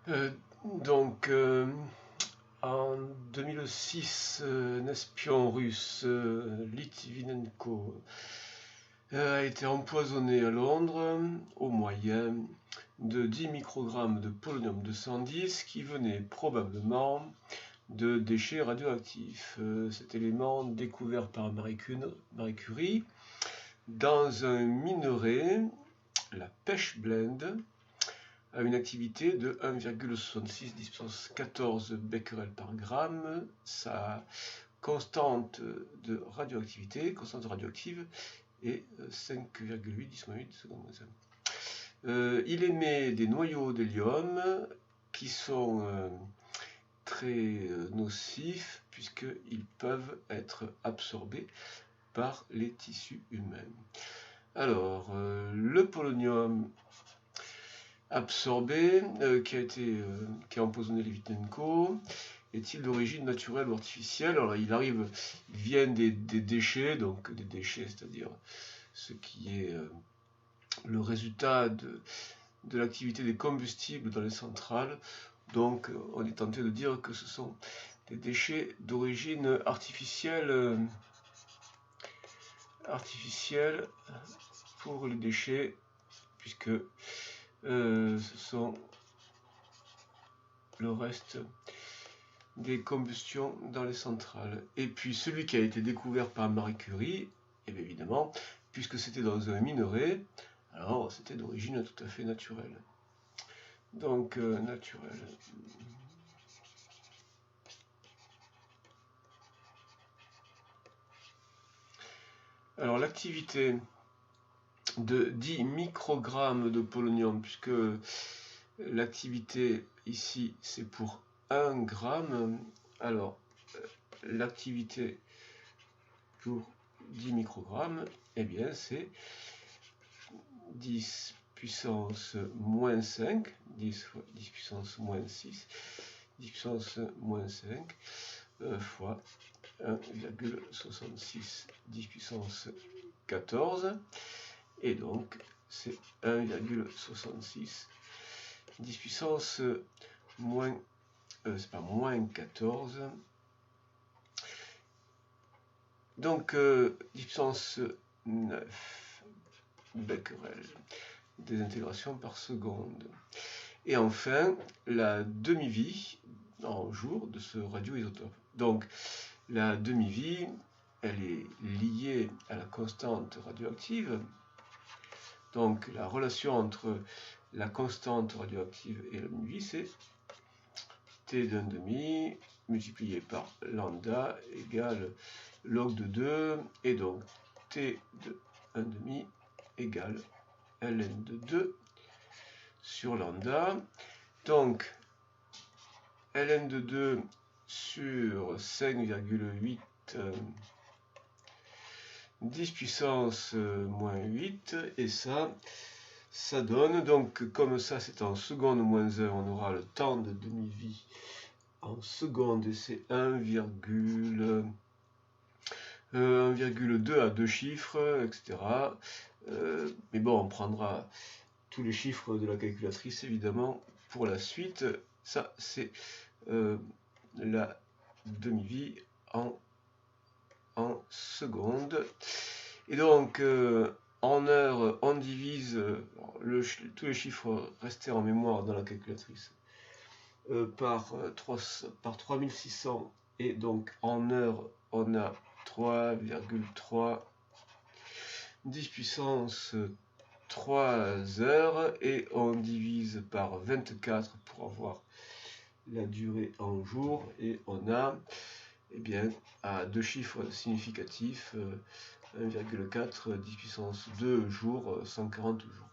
Euh, donc, en 2006, un espion russe, Litvinenko, a été empoisonné à Londres au moyen de 10 microgrammes de polonium-210 qui venaient probablement de déchets radioactifs. Cet élément découvert par Marie Curie dans un minerai, la Pechblende, a une activité de 1,66 10 puissance 14 becquerel par gramme. Sa constante radioactive, est 5,8 10-8 secondes. Il émet des noyaux d'hélium qui sont très nocifs puisqu'ils peuvent être absorbés par les tissus humains. Alors, le polonium absorbé qui a empoisonné Litvinenko est-il d'origine naturelle ou artificielle? Alors il vient des déchets, donc des déchets, c'est-à-dire ce qui est le résultat de l'activité des combustibles dans les centrales. Donc on est tenté de dire que ce sont des déchets d'origine artificielle pour les déchets, puisque ce sont le reste des combustions dans les centrales. Et puis celui qui a été découvert par Marie Curie, et bien évidemment, puisque c'était dans un minerai, alors c'était d'origine tout à fait naturelle. Donc naturel. Alors l'activité de 10 microgrammes de polonium, puisque l'activité ici c'est pour 1 gramme, alors l'activité pour 10 microgrammes, eh bien c'est 10 puissance moins 5, 10 fois 10 puissance moins 6, 10 puissance moins 5 fois 1,66 10 puissance 14, et donc c'est 1,66 10 puissance moins, c'est pas moins 14, donc 10 puissance 9 becquerel désintegration par seconde. Et enfin, la demi-vie en jour de ce radioisotope. Donc, la demi-vie, elle est liée à la constante radioactive. Donc, la relation entre la constante radioactive et la demi-vie, c'est T d'un demi multiplié par lambda égale log de 2, et donc T de 1 demi égale ln de 2 sur lambda. Donc ln de 2 sur 5,8 10 puissance moins 8, et ça donne, donc comme ça c'est en seconde moins 1, on aura le temps de demi-vie en seconde, et c'est 1,2 à deux chiffres, etc. Mais bon, on prendra tous les chiffres de la calculatrice évidemment pour la suite. Ça c'est la demi-vie en secondes. Et donc en heure, on divise tous les chiffres restés en mémoire dans la calculatrice par 3600, et donc en heure on a 3,3 10 puissance 3 heures, et on divise par 24 pour avoir la durée en jours, et on a, eh bien, à deux chiffres significatifs, 1,4 10 puissance 2 jours, 140 jours.